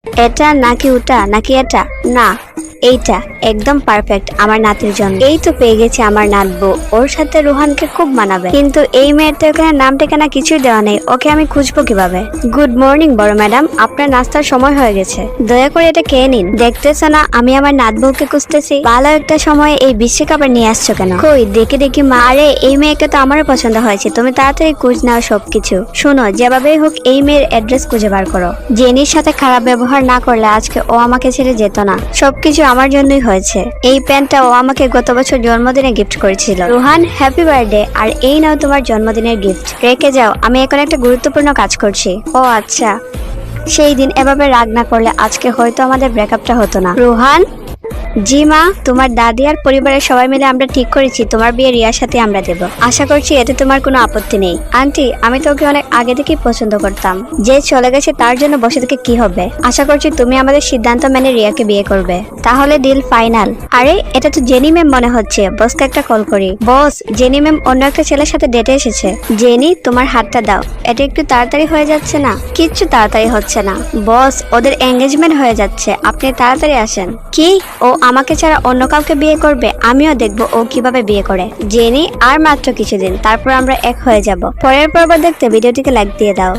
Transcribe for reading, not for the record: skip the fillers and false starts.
এটা নাকি ওটা নাকি এটা? না, এইটা একদম পারফেক্ট আমার নাতির জন্য। এই তো পেয়ে গেছি আমার নাতবো, ওর সাথে রোহানকে খুব মানাবে। কিন্তু এই মেয়ের তো এখানে নাম ঠিকানা কিছুই দেওয়া নেই, ওকে আমি খুঁজবো কিভাবে? গুড মর্নিং বড় ম্যাডাম, আপনার নাস্তার সময় হয়ে গেছে, দয়া করে এটা খেয়ে নিন। দেখতেছ না আমি আমার নাতবউকে খুঁজতেছি? ভালো একটা সময় এই বিশ্বকাপে নিয়ে আসছো কেন? কই দেখে দেখি মা। আরে এই মেয়েকে তো আমারও পছন্দ হয়েছে, তুমি তাড়াতাড়ি খুঁজ নাও সবকিছু। শোনো, যেভাবেই হোক এই মেয়ের অ্যাড্রেস খুঁজে বার করো। জেনির সাথে খারাপ ব্যবহার না করলে আজকে ও আমাকে ছেড়ে যেত না। সবকিছু আমার জন্যই হয়েছে। এই প্যান্টটা ও আমাকে গত বছর জন্মদিনে গিফট করেছিল। Rohan, happy birthday. আর এই নাও তোমার জন্মদিনের গিফট, রেখে যাও, আমি এখন একটা গুরুত্বপূর্ণ কাজ করছি। ও আচ্ছা, সেই দিন এভাবে রাগ না করলে আজকে হয়তো আমাদের ব্রেকআপটা হতো না। রোহান। জি মা, তোমার দাদি আর পরিবারের সবাই মিলে আমরা ঠিক করেছি তোমার বিয়ে রিয়ার সাথে আমরা দেব। আশা করছি এতে তোমার কোনো আপত্তি নেই। আন্টি, আমি তো ওকে অনেক আগে থেকেই পছন্দ করতাম। যে চলে গেছে তার জন্য বসে থেকে কি হবে? আশা করছি তুমি আমাদের সিদ্ধান্ত মেনে রিয়াকে বিয়ে করবে। তাহলে ডিল ফাইনাল। আরে এটা তো জেনি ম্যাম মনে হচ্ছে, বসকে একটা কল করি। বস, জেনি ম্যাম অন্য একটা ছেলের সাথে ডেটে এসেছে। জেনি, তোমার হাতটা দাও, এটা একটু তাড়াতাড়ি হয়ে যাচ্ছে না? কিচ্ছু তাড়াতাড়ি হচ্ছে না বস, ওদের এঙ্গেজমেন্ট হয়ে যাচ্ছে, আপনি তাড়াতাড়ি আসেন। কি? ও আমাকে ছাড়া অন্য কাউকে বিয়ে করবে? আমিও দেখবো ও কিভাবে বিয়ে করে। জেনি, আর মাত্র কিছুদিন, তারপর আমরা এক হয়ে যাব। পরের পর্ব দেখতে ভিডিওটিকে লাইক দিয়ে দাও।